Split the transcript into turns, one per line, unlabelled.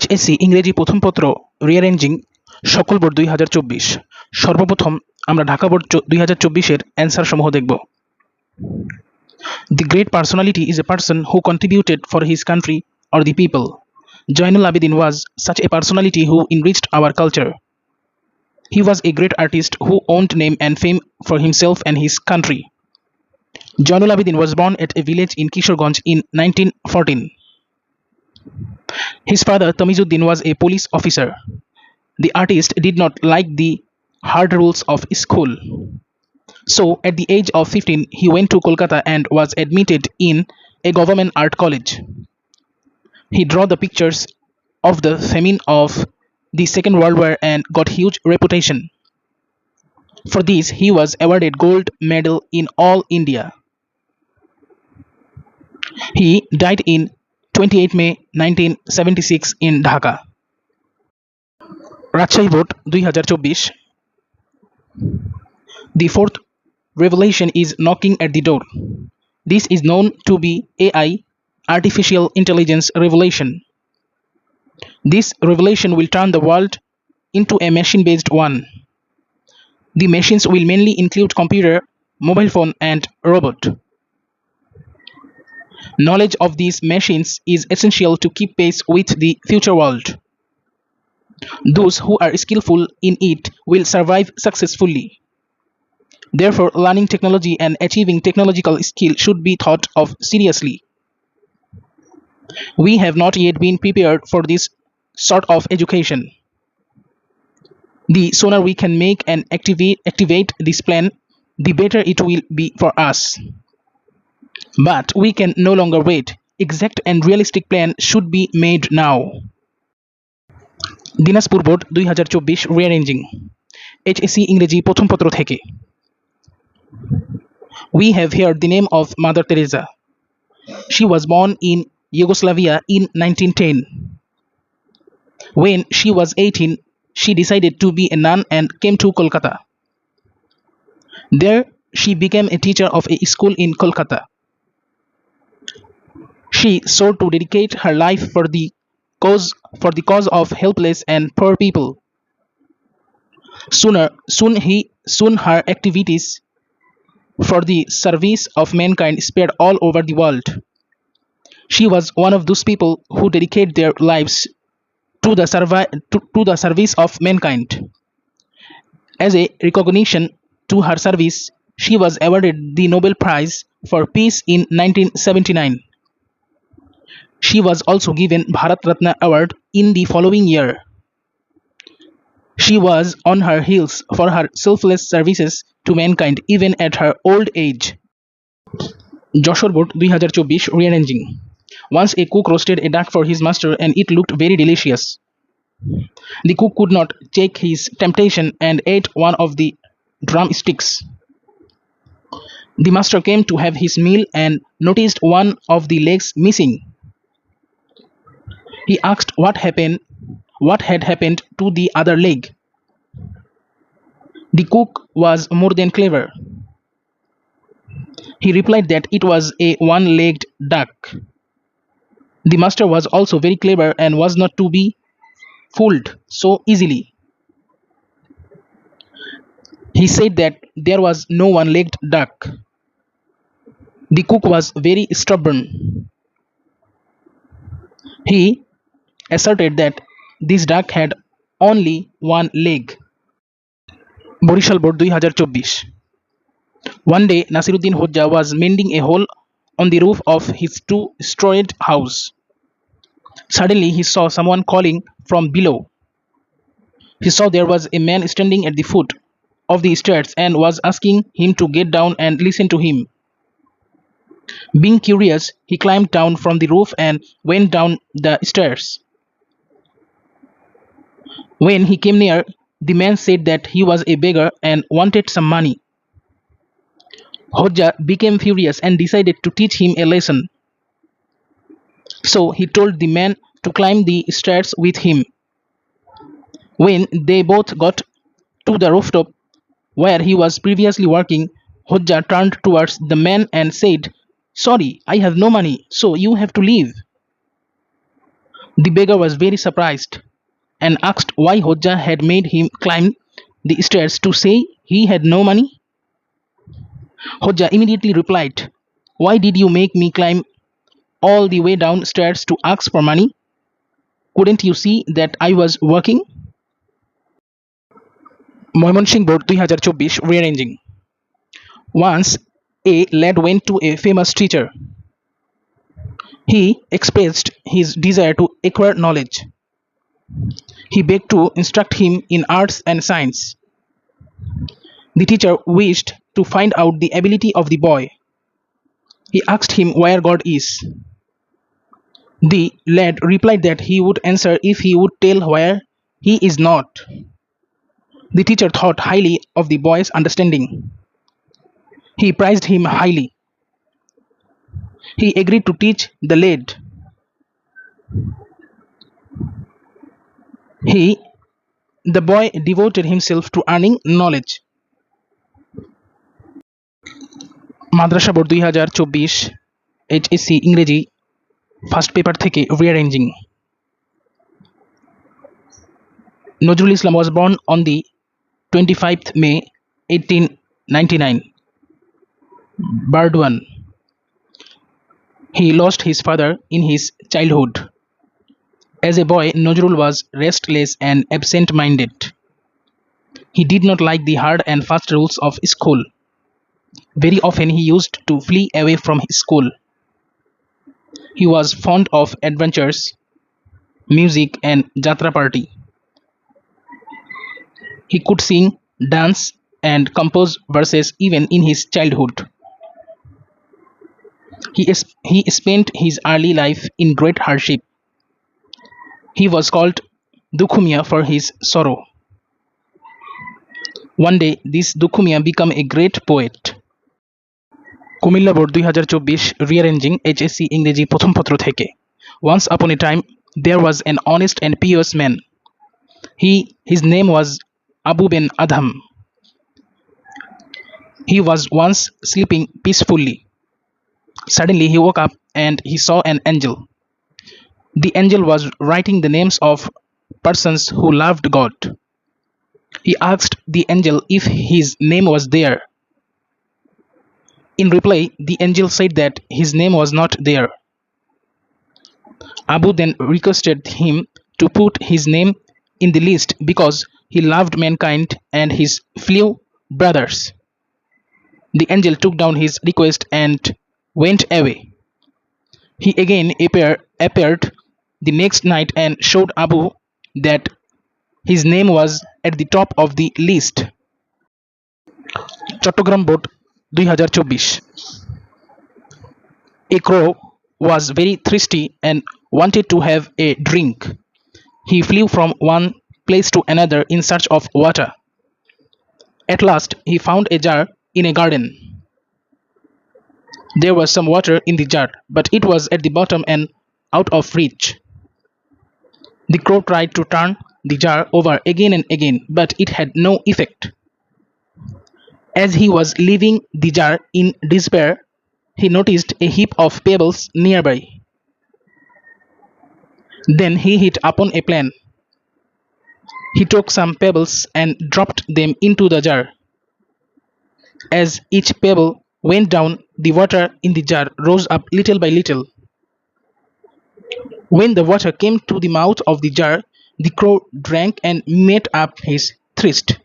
HSC ইংরেজি প্রথম পত্র রিঅ্যারেঞ্জিং সকল বোর্ড 2024 সর্বপ্রথম আমরা ঢাকা বোর্ড 2024 এর অ্যান্সার সমূহ দেখব। The great personality is a person who contributed for his country or the people. Jainul Abidin was such a personality who enriched our culture. He was a great artist who owned name and fame for himself and his country. Jainul Abidin was born at a village in Kishorganj in 1914. His father Tamizuddin was a police officer. The artist did not like the hard rules of school. So, at the age of 15, he went to Kolkata and was admitted in a government art college. He drew the pictures of the famine of the Second World War and got huge reputation. For this, he was awarded gold medal in all India. He died in 28 May 1976 in Dhaka. Rajshahi Board 2024. The fourth revelation is knocking at the door. This is known to be AI, Artificial Intelligence Revelation. This revelation will turn the world into a machine-based one. The machines will mainly include computer, mobile phone, and robot. Knowledge of these machines is essential to keep pace with the future world. Those who are skillful in it will survive successfully. Therefore, learning technology and achieving technological skill should be thought of seriously. We have not yet been prepared for this sort of education. The sooner we can make and activate this plan, the better it will be for us. But we can no longer wait. Exact and realistic plan should be made now. Dinajpur board 2024 rearranging HSC ইংরেজি প্রথম পত্র থেকে। We have heard the name of Mother Teresa. She was born in Yugoslavia in 1910. When she was 18, she decided to be a nun and came to Kolkata. There, she became a teacher of a school in Kolkata. She sought to dedicate her life for the cause of helpless and poor people. Soon her activities for the service of mankind spread all over the world. She was one of those people who dedicate their lives to the service of mankind. As a recognition to her service, she was awarded the Nobel Prize for Peace in 1979. She was also given Bharat Ratna Award in the following year. She was on her heels for her selfless services to mankind even at her old age. Jessore board 2024 rearranging Once a cook roasted a duck for his master and it looked very delicious. The cook could not check his temptation and ate one of the drumsticks. The master came to have his meal and noticed one of the legs missing. He asked what had happened to the other leg. The cook was more than clever. He replied that it was a one-legged duck. The master was also very clever and was not to be fooled so easily. He said that there was no one-legged duck. The cook was very stubborn. He asserted that this duck had only one leg. Barishal board 2024 One day, Nasiruddin Hojja was mending a hole on the roof of his two-storied house. Suddenly, he saw someone calling from below. He saw there was a man standing at the foot of the stairs and was asking him to get down and listen to him. Being curious, he climbed down from the roof and went down the stairs. When he came near, the man said that he was a beggar and wanted some money. Hojja became furious and decided to teach him a lesson. So he told the man to climb the stairs with him. When they both got to the rooftop where he was previously working, Hojja turned towards the man and said, "Sorry, I have no money, so you have to leave." The beggar was very surprised and asked why Hodja had made him climb the stairs to say he had no money. Hodja immediately replied, "Why did you make me climb all the way downstairs to ask for money? Couldn't you see that I was working?" Mymensingh board 2024 Rearranging. Once, a lad went to a famous teacher. He expressed his desire to acquire knowledge. He begged to instruct him in arts and science. The teacher wished to find out the ability of the boy. He asked him where God is. The lad replied that he would answer if he would tell where he is not. The teacher thought highly of the boy's understanding. He prized him highly. He agreed to teach the lad. The boy devoted himself to earning knowledge. Madrasa board 2024 HSC ইংরেজি first paper থেকে Rearranging. Nazrul Islam was born on the 25th May 1899, Burdwan. He lost his father in his childhood. As a boy, Nazrul was restless and absent-minded. He did not like the hard and fast rules of school. Very often he used to flee away from his school. He was fond of adventures, music and jatra party. He could sing, dance and compose verses even in his childhood. He spent his early life in great hardship. He was called Dukhumia for his sorrow. One day, this Dukhumia became a great poet. Comilla board 2024 Rearranging HSC ইংরেজি প্রথম পত্র থেকে. Once upon a time, there was an honest and pious man. His name was Abu ben Adham. He was once sleeping peacefully. Suddenly he woke up and he saw an angel. The angel was writing the names of persons who loved God. He asked the angel if his name was there. In reply, the angel said that his name was not there. Abu then requested him to put his name in the list because he loved mankind and his fellow brothers. The angel took down his request and went away. He again appeared the next night and showed Abu that his name was at the top of the list. Chattogram board 2024 A crow was very thirsty and wanted to have a drink. He flew from one place to another in search of water. At last, he found a jar in a garden. There was some water in the jar, but it was at the bottom and out of reach. The crow tried to turn the jar over again and again, but it had no effect. As he was leaving the jar in despair, he noticed a heap of pebbles nearby. Then he hit upon a plan. He took some pebbles and dropped them into the jar. As each pebble went down, the water in the jar rose up little by little. When the water came to the mouth of the jar, the crow drank and made up his thirst.